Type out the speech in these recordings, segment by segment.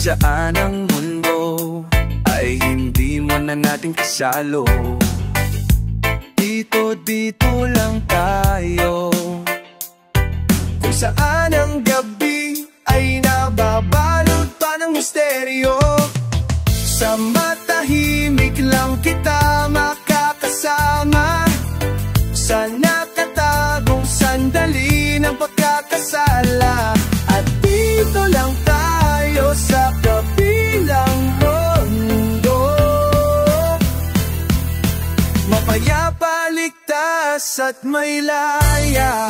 saan ang mundo ay hindi mo na natin kasalo. Dito lang tayo, kung saan ang gabi ay nababalot pa ng misteryo. Sa matahimik lang kita makakasama, sa nakatagong sandali ng pagkakasala. At dito lang tayo sa kabilang mundo, mapayapa, ligtas at may laya.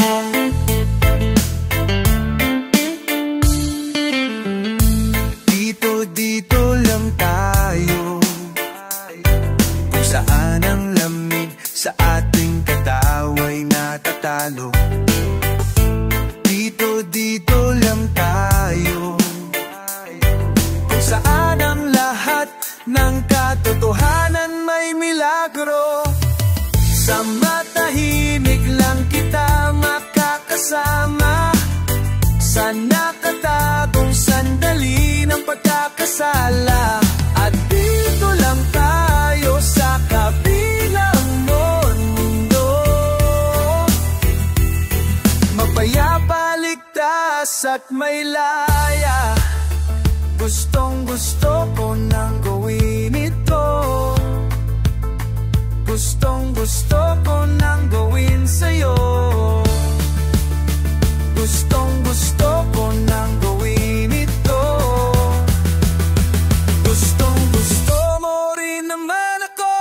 Dito lang tayo, kung saan ang lamig sa ating katawa'y natatalo. Dito lang tayo, kung saan ang lahat ng katotohanan may milagro. Sa matahimik lang kita makakasama, sa nakatagong sandali ng pagkakasala. At dito lang tayo sa kabilang mundo, mapayapa, ligtas at may laya. Gustong gusto ko nang gawin ito, gustong gusto ko nang gawin sa'yo, gustong gusto ko nang gawin ito, gustong gusto mo rin naman ako.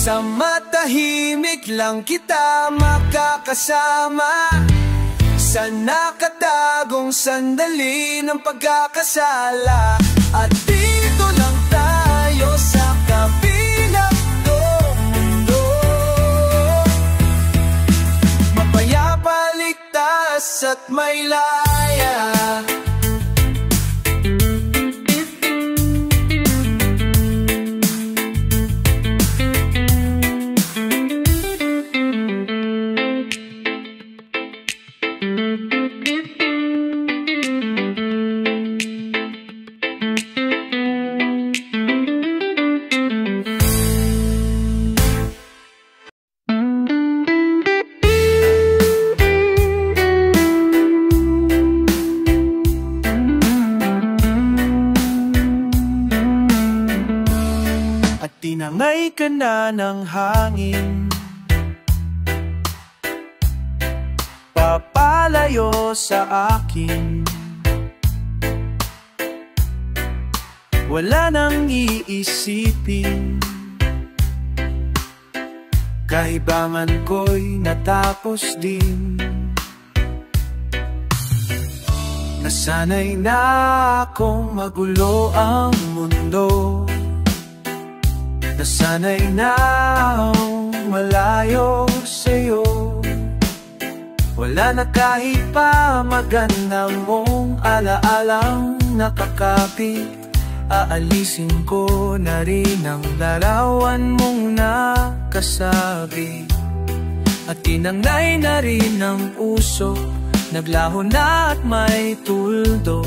Sa matahimik lang kita makakasama, sa nakatagong sandali ng pagkakasala. At dito lang tayo sa kabilang mundo, mapayapa, ligtas at may laya. Tinangay ka na ng hangin, papalayo sa akin. Wala nang iisipin, kahibangan ko'y natapos din. Nasanay na akong magulo ang mundo, nasanay na akong malayo sa'yo. Wala na kahit pa maganda mong alaalang nakakapit, aalisin ko na rin ang larawan mong nakasabi. At tinangay na rin ang puso, naglaho na at may tuldo,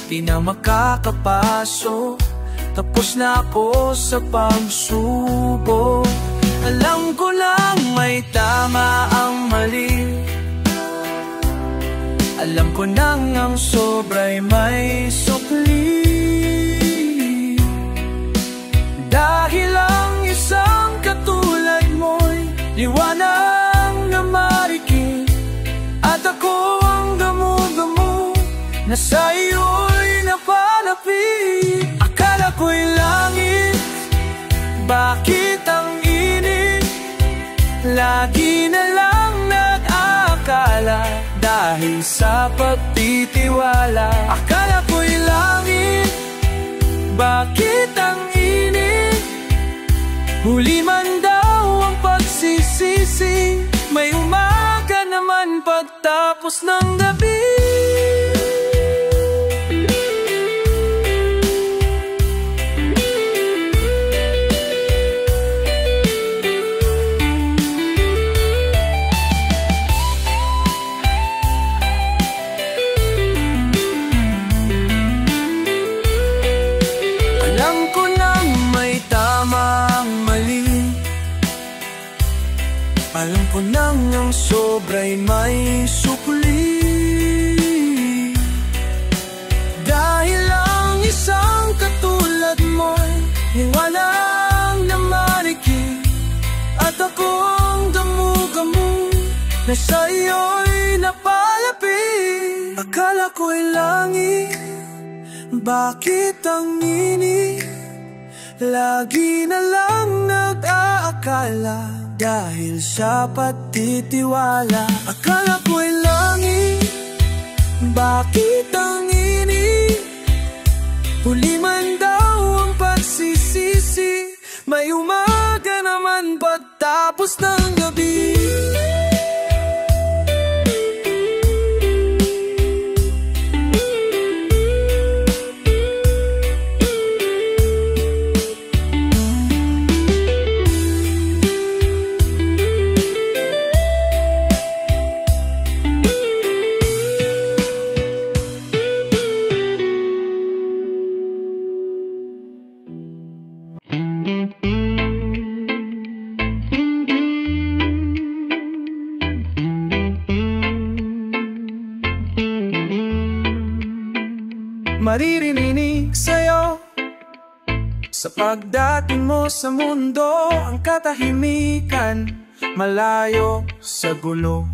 di na makakapasok. Tapos na ako sa pagsubok. Alam ko lang may tama ang mali, alam ko nang ang sobra'y may sukli. Dahil ang isang katulad mo'y liwanag na marikit, at ako ang damo-damo na sa'yo'y napalapit. Akala ko'y langit, bakit ang init? Lagi na lang nag-akala, dahil sa pagtitiwala. Akala ko'y langit, bakit ang init? Huli man daw ang pagsisisi, may umaga naman pagtapos ng gabi. Ako nang ang sobra'y may supli, dahil ang isang katulad mo'y walang namariki. At ako ang damuga mo na sa'yo'y napalapit. Akala ko'y langit, bakit ang init? Lagi na lang nag-aakala dahil sa patitiwala. Akala ko'y langit, bakit ang init? Huli man daw ang pagsisisi, may umaga naman pagtapos ng gabi. Maririnig sa'yo sa pagdating mo sa mundo, ang katahimikan, malayo sa gulo.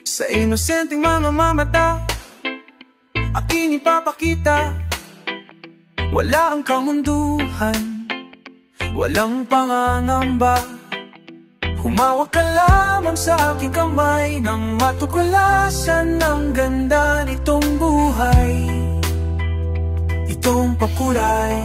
Sa inosenteng mga mata, aking ipapakita, wala ang kamunduhan, walang pangangamba. Humawak ka lamang sa aking kamay nang matuklasan ang ganda nitong buhay. Itong pakulay,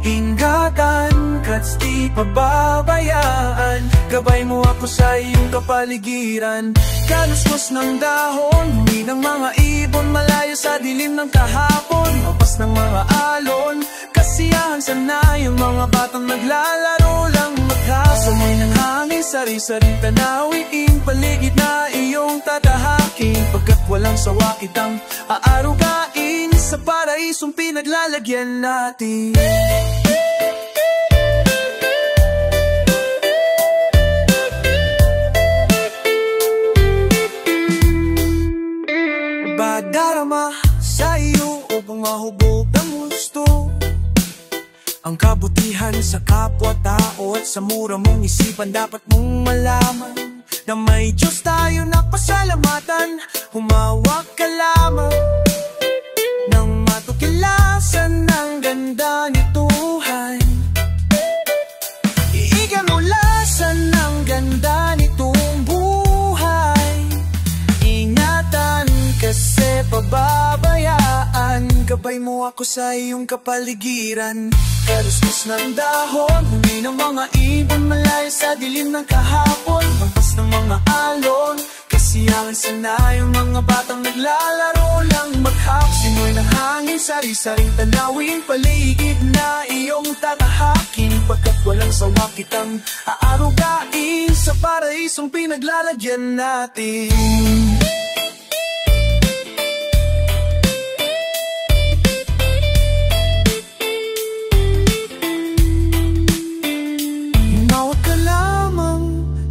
ingatan ka't di pababayaan. Gabay mo ako sa iyong kapaligiran. Kaluskus ng dahon, humi ng mga ibon, malayo sa dilim ng kahapon. Mapas ng mga alon, kasiyahan sana yung mga batang naglalaro lang maghapon. Samay ng hangin, sari-saring tanawin, paligid na iyong tatahakin. Pagkat walang sawa kitang aarugain sa paraisong pinaglalagyan natin. Badarama sa iyo upang mahubog ng gusto ang kabutihan sa kapwa-tao at sa mura mong isipan. Dapat mong malaman na may Diyos tayo nagpasalamatan. Humawak ka lamang nang matukilasan ng ganda nituhay. Iigan mo lasan ng ganda nitong buhay. Ingatan kasi pababayaan. Gabay mo ako sa iyong kapaligiran. Kaluskus ng dahon, humi ng mga ibon, malayo sa dilim ng kahapon. Magpas ng mga alon, kasiyahan sana yung mga batang naglalaro lang maghapon. Simoy ng hangin, sari-saring tanawin, paligid na iyong tatahakin. Pagkat walang sawa kitang aarugain sa paraisong pinaglalagyan natin.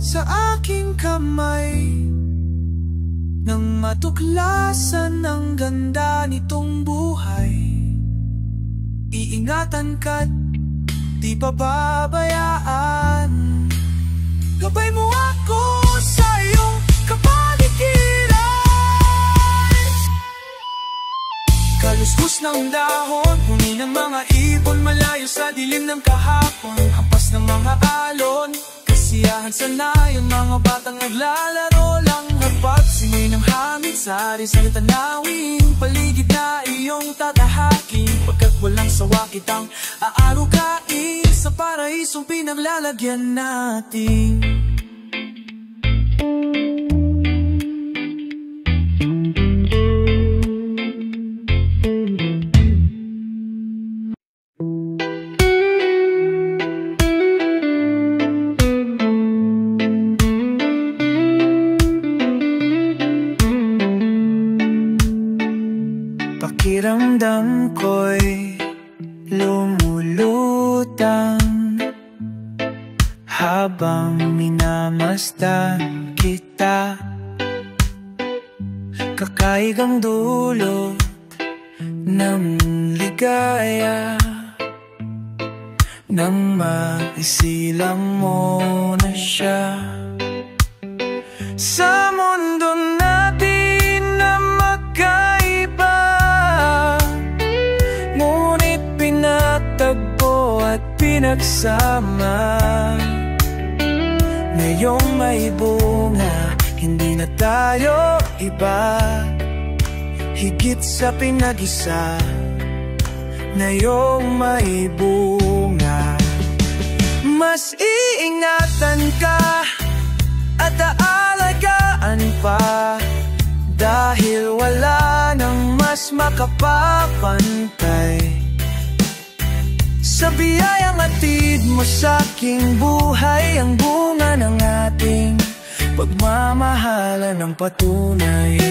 Sa aking kamay nang matuklasan ang ganda nitong buhay. Iingatan ka't di pababayaan. Gabay mo ako sa iyong kapaligiran. Kaluskus ng dahon, humi ng mga ibon, malayo sa dilim ng kahapon. Hampas ng mga alon, kasiyahan sana yung mga batang naglalaro lang harpat. Simoy ng hangin, sari-sari tanawin, paligid na iyong tatahakin. Pagkat walang sawa kitang aarugain sa paraisong pinaglalagyan natin. Pakiramdam ko'y lumulutang, habang minamasdan kita. Kakaigang dulot ng ligaya, nang maisilang mo na siya. Sa mundo natin na magkaiba, ngunit pinatagpo at pinagsama. Ngayong may bunga, hindi na tayo iba. Higit sa pinag-isa, ngayong may bunga. Mas iingatan ka at aalagaan pa, dahil wala nang mas makapapantay sa biyayang hatid mo sa'king buhay. Ang bunga ng ating pagmamahalan ng patunay.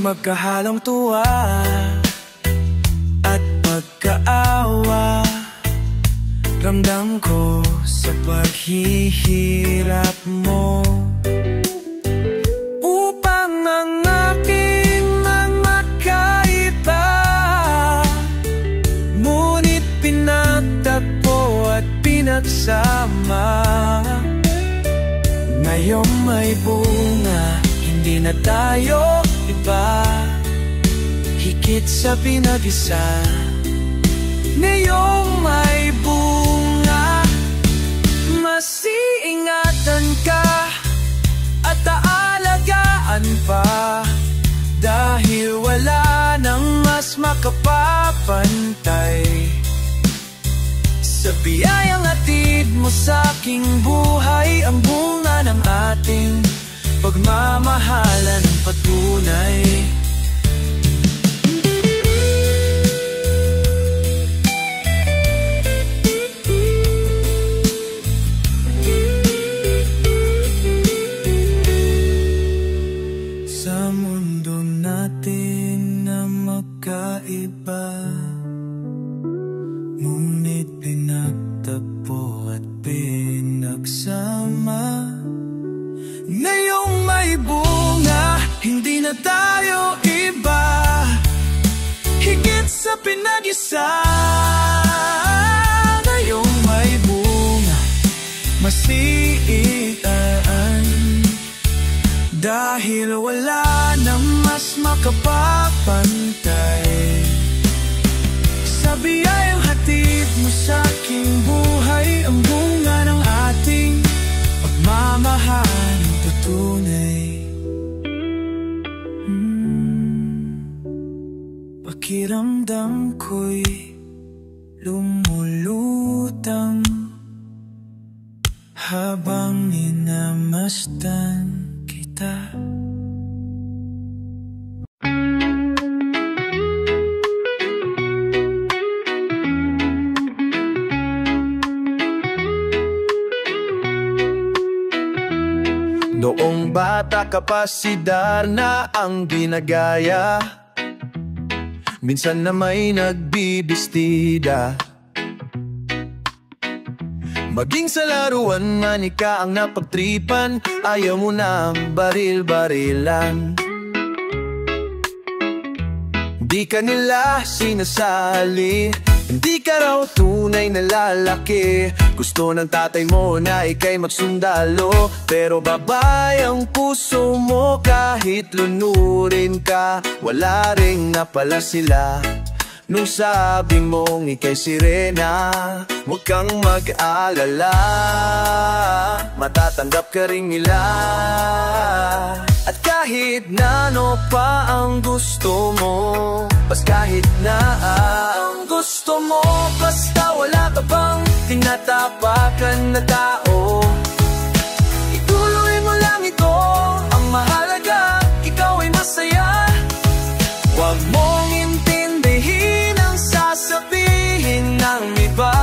Magkahalong tuwa at pagkaawa, ramdam ko sa paghihirap mo, upang ang aking magkaiba, ngunit pinagtagpo at pinagsama. Ngayong may bunga, hindi na tayo iba. Higit sa pinag-isa, ngayong may bunga. Mas iingatan ka at aalagaan pa, dahil wala nang mas makapapantay sa biyayang hatid mo sa'king buhay. Ang bunga ng ating pagmamahalan ng patunay. Sa mundo natin na magkaiba, ngunit pinagtagpo at pinagsama. Ngayong may bunga, hindi na tayo iba. Higit sa pinag-isa, ngayong may bunga. Masiitaan, dahil wala nang mas makapapantay sa biyayang hatid mo sa'king buhay. Ang bunga ng ating pagmamahal tunay. Pakiramdam ko'y lumulutang habang minamasdan kita. Noong bata ka pa, si Darna ang ginagaya, minsan na may nagbibistida. Maging sa laruan man ika ang napagtripan, ayaw mo nang baril-barilan. Di ka nila sinasali, hindi ka raw tunay na lalaki. Gusto ng tatay mo na ika'y magsundalo, pero babae ang puso mo. Kahit lunurin ka, wala ring napala sila. Nung sabi mong ika'y sirena, huwag kang mag-alala, matatanggap ka rin nila. At kahit na ano pa ang gusto mo, bas kahit na ang gusto mo, basta wala ka bang tinatapakan na tao, ituloy mo lang ito. Ang mahalaga, ikaw ay masaya. Huwag mong intindihin ang sasabihin ng iba.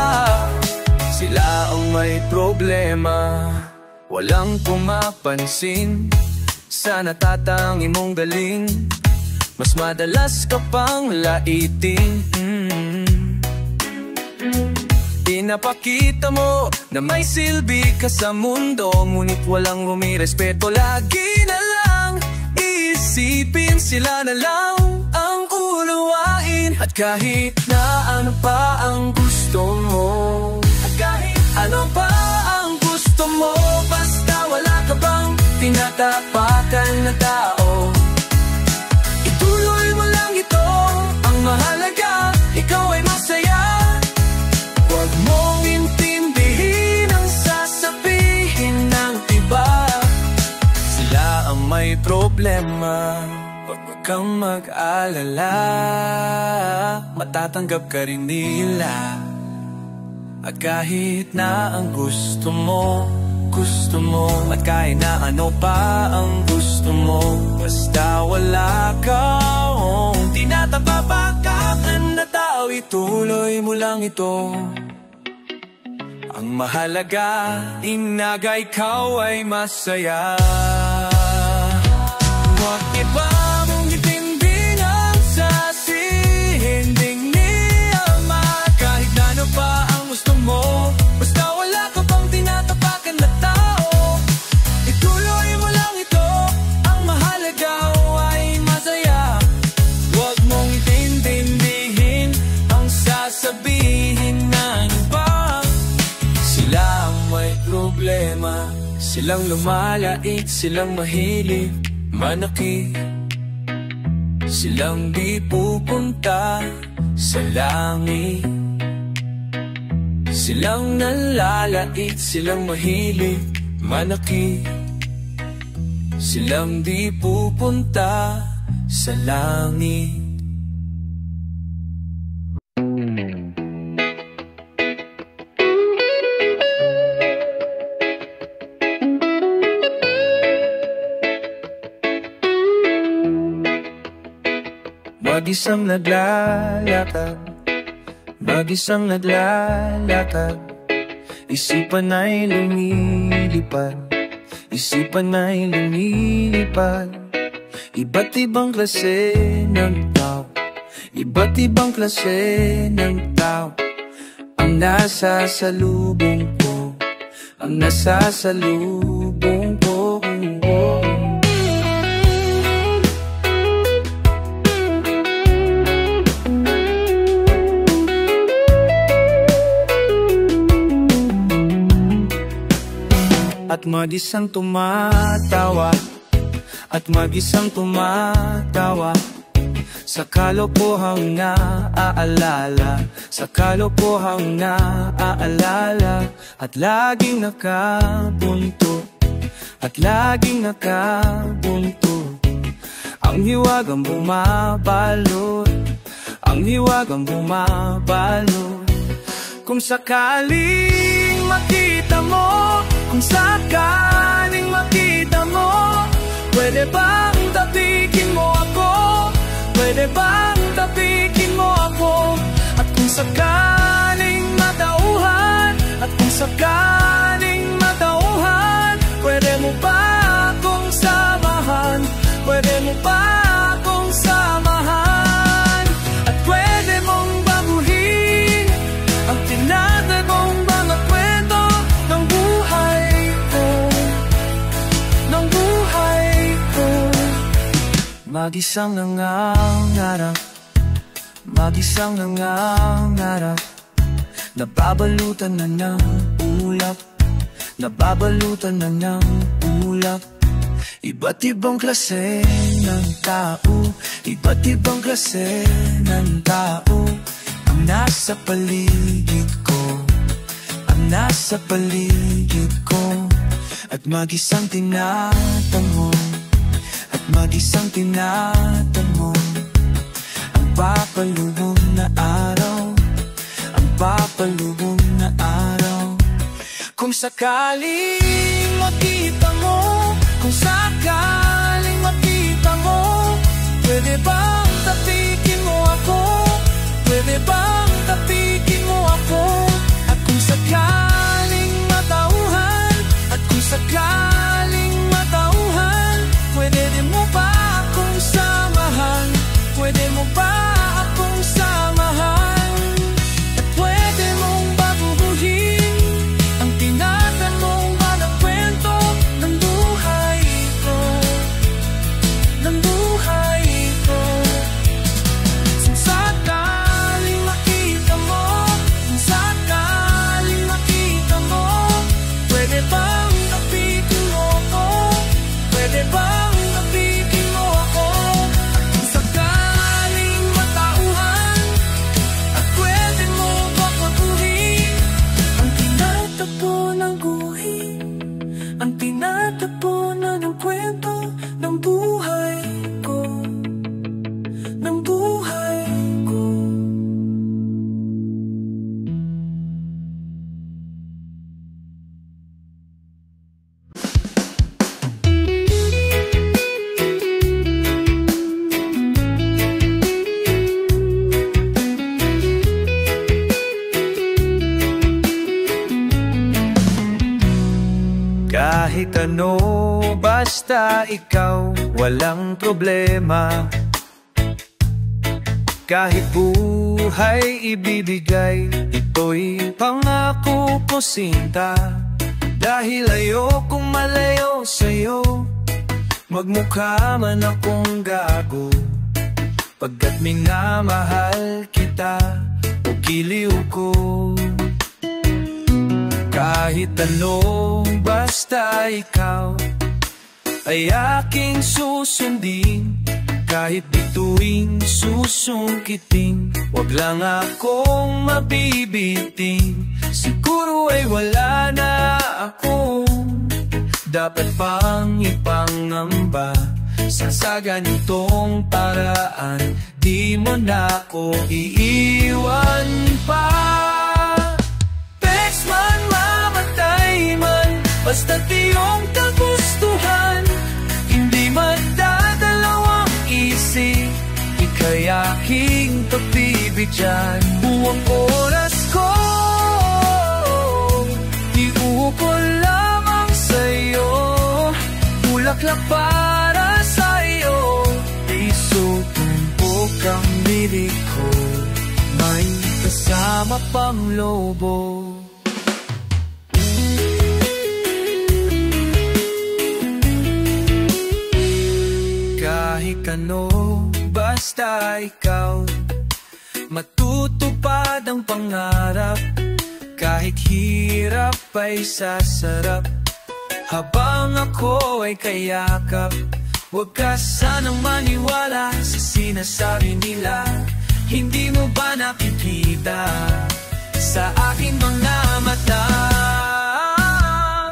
Sila ang may problema, walang pumapansin. sa natatanging mong galing, mas madalas ka pang laiting. Pinapakita mo na may silbi ka sa mundo, ngunit walang humirespeto. Lagi na lang isipin, sila na lang ang uluwain. At kahit na ano pa ang gusto mo, at kahit ano pa ang gusto mo, basta wala ka bang tinatapakan na tao, ituloy mo lang ito. Ang mahalaga, ikaw ay masaya. Huwag mong intindihin ang sasabihin ng iba. Sila ang may problema, huwag kang mag-alala. Matatanggap ka rin nila. At kahit na ang gusto mo, at kahit na ano pa ang gusto mo, basta wala kang tinatapakan na tao, ituloy mo lang ito. Ang mahalaga, inaga ikaw ay masaya. Huwag iba mong itinding ang sasihinding niyama. Kahit na ano pa ang gusto mo, basta wala ka pang tinatapakan na tao, ituloy mo lang ito. Ang mahalaga ay masaya. Huwag mong itindihin ang sasabihin ng iba. Sila ang may problema, silang lumalait, silang mahilig manakit, silang di pupunta sa langit. Silang nalalait, silang mahilig manakit, silang di pupunta sa langit. Mag-isang naglalakad, mag-isang naglalakad, isipan ay lumilipad, isipan ay lumilipad. Iba't ibang klase ng tao, iba't ibang klase ng tao ang nasasalubong ko, ang nasasalubong ko. At mag-isang tumatawa, at mag-isang tumatawa sa kalokohang naaalala, sa kalokohang naaalala. At laging nakabunto, at laging nakabunto. Ang hiwagang bumabalot, ang hiwagang bumabalot. Kung sakaling makita mo, kung sakaling makita mo, pwede bang tapikin mo ako? Pwede bang tapikin mo ako? At kung sakaling matauhan, at kung sakaling matauhan, pwede mo ba akong samahan? Pwede mo ba akong samahan? At pwede mong baguhin ang tinatagong mga kwento ng buhay ko, ng buhay ko. Mag-isang nangangarap, mag-isang nangangarap, nababalutan na ng ulap, nababalutan na ng ulap. Iba't ibang klase ng tao, iba't ibang klase ng tao ang nasa paligid ko, ang nasa paligid ko. At mag-isang tinatanong, at mag-isang tinatanong, ang papalubong na araw, ang papalubong na araw. Kung sakaling makita mo, kung sakaling makita mo, pwede bang tapikin mo ako? Pwede bang tapikin mo ako? At kung sakaling matauhan, at kung sakaling matauhan, pwede ng guhit, ang tinatapunan ng kwento ng buhay ko, ng buhay ko. Kahit ano, basta ikaw, walang problema. Kahit buhay ibibigay, ito'y pangako ko, sinta. Dahil ayokong malayo sa'yo, magmukha man akong gago. Pagkat minamahal kita, o giliw ko. Kahit ano, basta ikaw ay aking susundin. Kahit bituing susungkitin, wag lang akong mabibiting. Siguro ay wala na akong dapat pang ipangamba. Sa ganitong paraan, di mo na ako iiwan pa. Man, mamatay man, basta't iyong kagustuhan. Hindi magdadalawang isip, ika'y aking pagbibigyan. Buong oras ko, iukol lamang sa'yo. Bulaklak para sa'yo, piso tumpok ang bilik ko. May kasama pang lobo. Kahit ano, basta ikaw, matutupad ang pangarap. Kahit hirap ay sasarap, habang ako ay kayakap. Huwag ka sanang maniwala sa sinasabi nila. Hindi mo ba nakikita sa aking mga mata?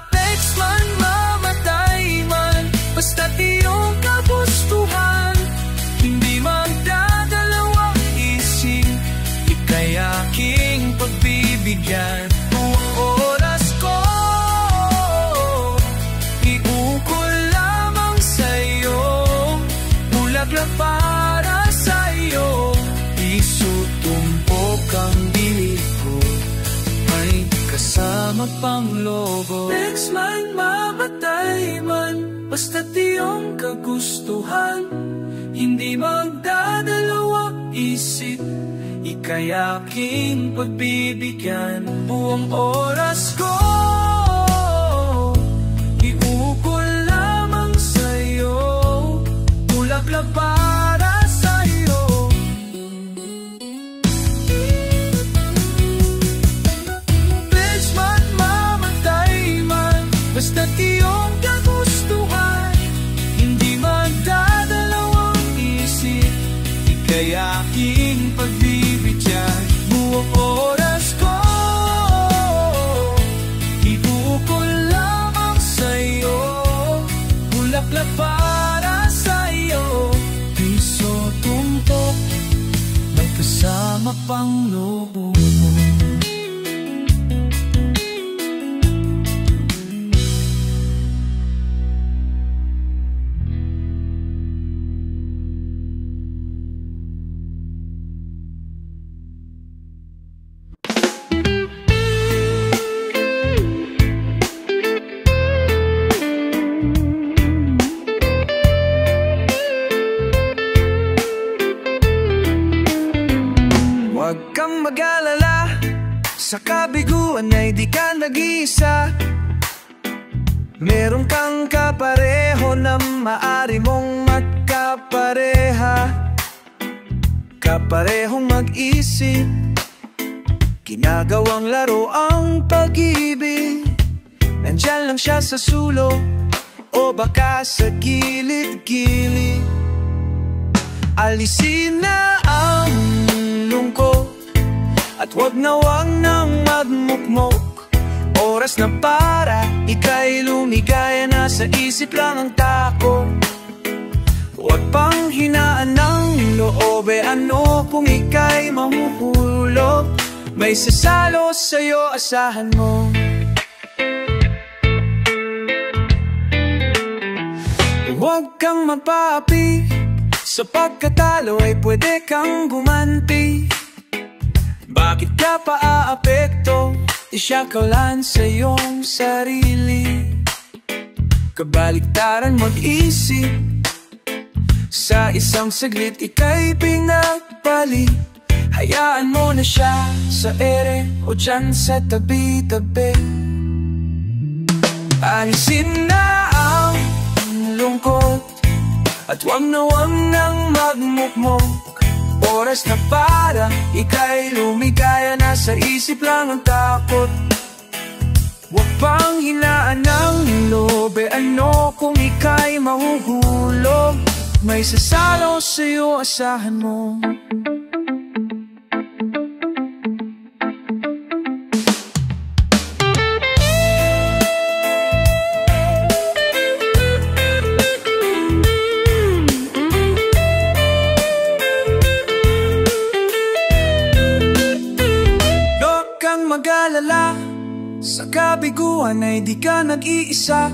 Text man, mamatay man, basta't iyong kagustuhan. Hindi magdadalawang isip, ika'y aking pagbibigyan. Buong oras ko, iukol lamang sa'yo. Bulaklak para sa'yo, piso tumpok ang bilik ko. May kasama pang lobo. Text man, mamatay man, basta't iyong kagustuhan. Hindi magdadalawang isip, ika'y aking pagbibigyan. Buong oras ko, iukol lamang sa'yo. Bulaklak para sa'yo. Pledge man, mamatay man, basta't iyong kagustuhan. Hindi magdadalawang isip, ika'y aking pagbibigyan. Buong oras ko, iukol lamang sa'yo. Bulaklak para sa'yo, piso tumpok, may kasama pang lobo. Huwag kang mag-alala, sa kabiguan ay di ka nag-iisa. Meron kang kapareho na maari mong magkapareha. Kaparehong mag-isip, ginagawang laro ang pag-ibig. Nandyan lang siya sa sulok o baka sa gilid-gilid. Alisin na ang lungkot at wag nang magmukmok. Oras Oras na para ika'y lumigaya, nasa isip lang ang takot. Huwag pang hinaan ng loob, ano kung ika'y mahuhulog? May sasalo sa'yo, asahan mo. Huwag kang magpaapi, sa pagkatalo ay pwede kang gumanti. Bakit ka pa aapekto? Isyakalan sa iyong sarili. Kabaliktaran mag-isip, sa isang saglit ika'y pinagpalit. Hayaan mo na siya sa ere o dyan sa tabi-tabi. Alisin na ang lungkot at wag nang magmukmok. Oras na para ika'y lumigaya, nasa isip lang ang takot. Huwag pang hinaan ng loob, ano kung ika'y mahuhulog? May sasalo sa'yo, asahan mo. Mag-alala, sa kabiguan ay di ka nag-iisa.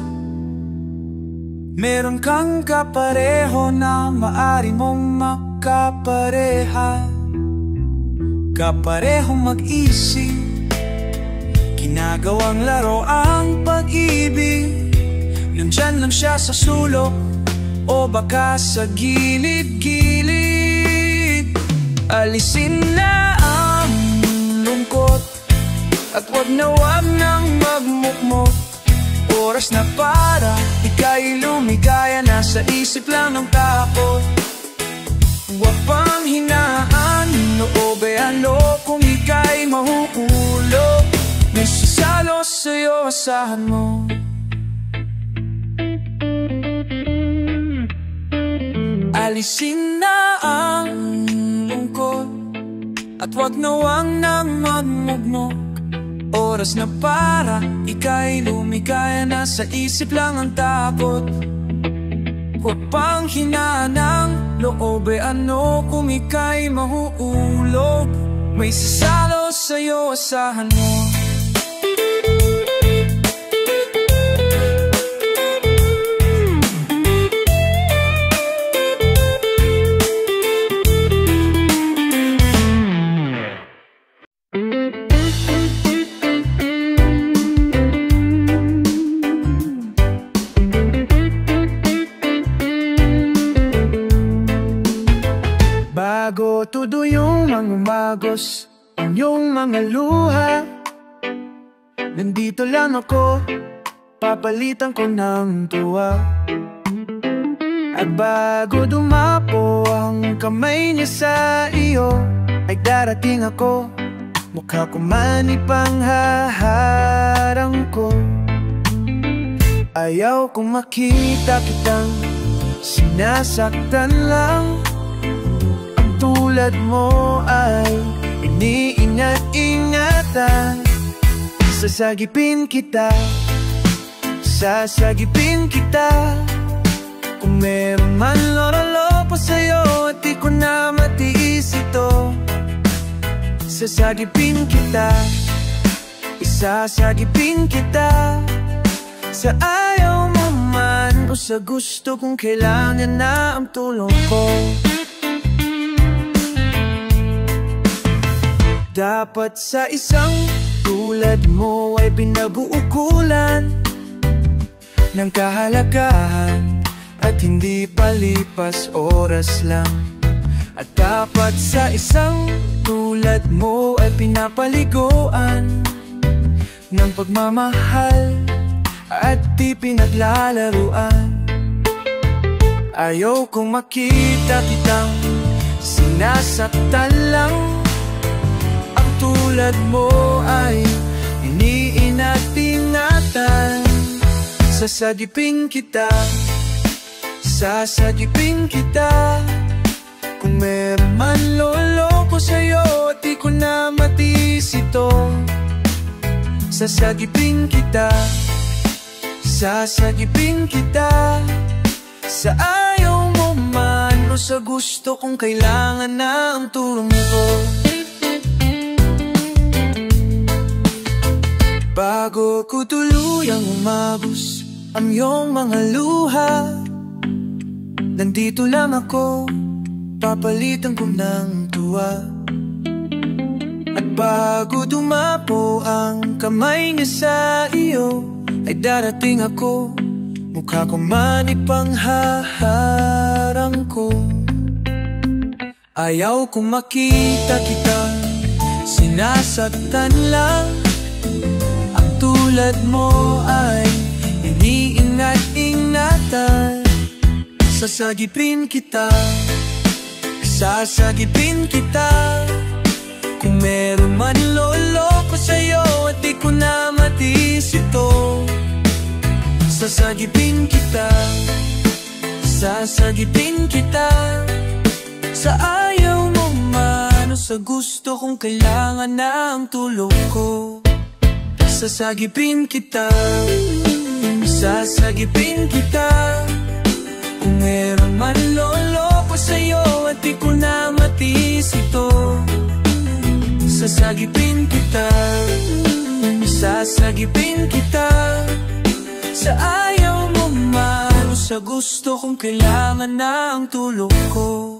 Meron kang kapareho na maari mong makapareha. Kaparehong mag-isip, ginagawang laro ang pag-ibig. Nandyan lang siya sa sulok o baka sa gilid-gilid. Alisin na ang lungkot at wag nang magmukmok. Oras na para ika'y lumigaya, nasa isip lang ng takot. Huwag pang hinaan loob, ano kung ika'y mahuhulog? May sasalo sa'yo, asahan mo. Alisin na ang lungkot at wag nang magmukmok. Oras na para ika'y lumigaya, nasa isip lang ang takot. Huwag pang hinaan ng loob, ano kung ika'y mahuhulog? May sasalo sa'yo, asahan mo. Bago tudo yung mga umagos, ang iyong mga luha, nandito lang ako, papalitan ko ng tuwa. At bago dumapo ang kamay niya sa iyo, ay darating ako, mukha ko man ipanghaharang ko. Ayaw kong makita kitang sinasaktan lang. Tulad mo ay iniingat-ingatan. Sasagipin kita, sasagipin kita. Kung meron man lolo pa sa'yo at di ko na matiis ito. Sasagipin kita, isasagipin kita. Sa ayaw mo man o sa gusto kung kailangan na ang tulong ko. Dapat sa isang tulad mo ay pinabuukulan ng kahalagahan at hindi palipas oras lang. At dapat sa isang tulad mo ay pinapaliguan ng pagmamahal at di pinaglalaruan. Ayaw kong makita kitang sinasaktan lang. Tulad mo ay iniinat-ingatan. Sasagipin kita, sasagipin kita. Kung meron man loloko sa'yo at di ko na matiis ito. Sasagipin kita, sasagipin kita, sa ayaw mo man o sa gusto kung kailangan na ang tulong mo. Bago ko tuluyang umabos ang iyong mga luha, nandito lang ako, papalitan ko ng tuwa. At bago dumapo ang kamay niya sa iyo, ay darating ako, mukha ko man ipanghaharang ko. Ayaw kong makita kitang sinasaktan lang. Ang tulad mo ay iniingat-ingatan. Sasagipin kita, sasagipin kita. Kung meron man loloko sa'yo at di ko na matis ito, sasagipin kita, sasagipin kita, sa ayaw mo man o sa gusto kung kailangan na ang tulong ko. Sasagipin kita, sasagipin kita. Kung meron man loloko sa'yo at di ko na matis ito, sasagipin kita, sasagipin kita, sa ayaw mo man o sa gusto kung kailangan na ang tulong ko.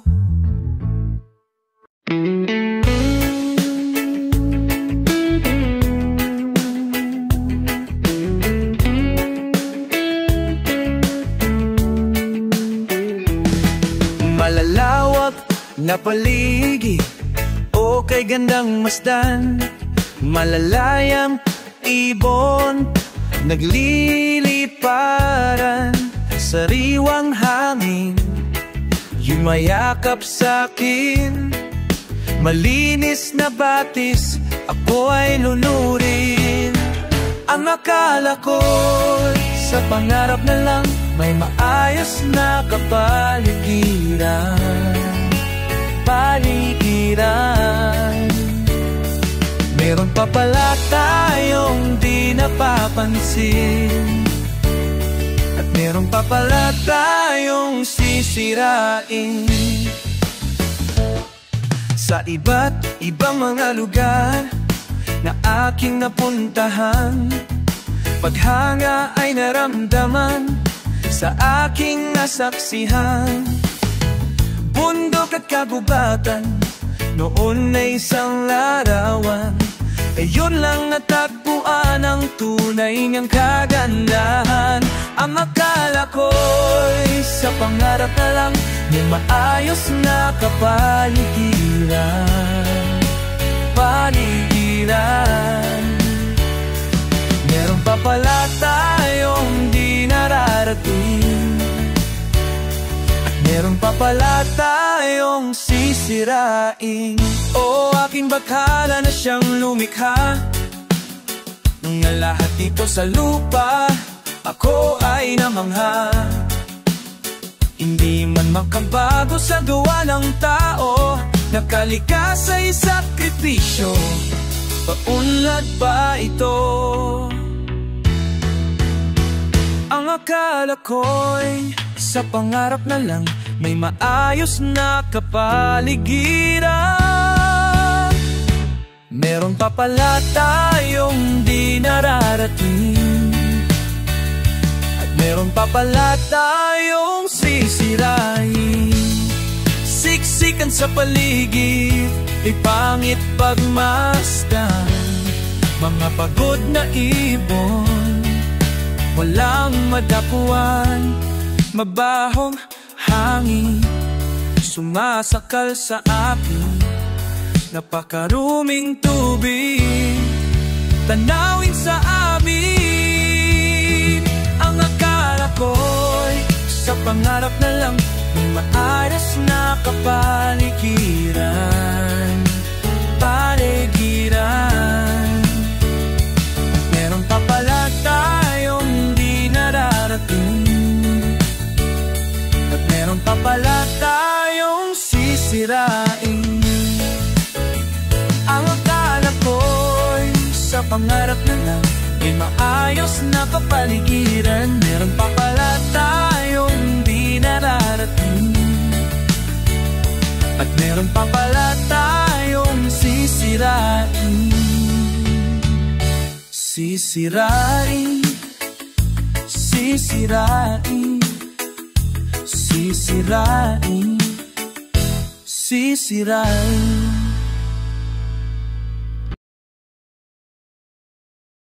Malalawak na paligid o kay gandang masdan, malalayang ibon nagliliparan, sariwang hangin yumayakap sa'kin. Malinis na batis ako ay lunurin. Ang akala ko sa pangarap na lang may maayos na kapaligiran, paligiran. Meron pa pala tayong di napapansin, at meron pa pala tayong sisirain. Sa iba't ibang mga lugar na aking napuntahan, paghanga ay naramdaman sa aking nasaksihan. Bundok at kagubatan, noon na isang larawan, ay yun lang natagpuan ang tunay niyang kagandahan. Ang akala ko'y sa pangarap na lang may maayos na kapaligiran, paligiran. Meron pa pala tayong di nararating, at meron pa pala tayong sisirain. O aking bakala na siyang lumikha nung na lahat dito sa lupa ako ay namangha. Hindi man makabago sa gawa ng tao, nakalikas sa sakripisyo, paunlad pa ito. Ang akala ko'y sa pangarap na lang may maayos na kapaligiran. Meron pa pala tayong di nararating, at meron pa pala tayong sisirain. Siksikan sa paligid, ipangit pagmasdan, mga pagod na ibon, walang madapuan. Mabahong hangin sumasakal sa akin, napakaruming tubig tanawin sa amin. Ang akala ko'y sa pangarap na lang may maayos na kapaligiran, paligiran. Meron pa pala tayong di nararating, at meron pa pala tayong sisirain. Ang akala ko'y sa pangarap na lang May maayos na kapaligiran, meron pa pala tayong di nararating. At meron pa pala tayong sisirain. Sisirain, sisirain, sisirain, sisirain.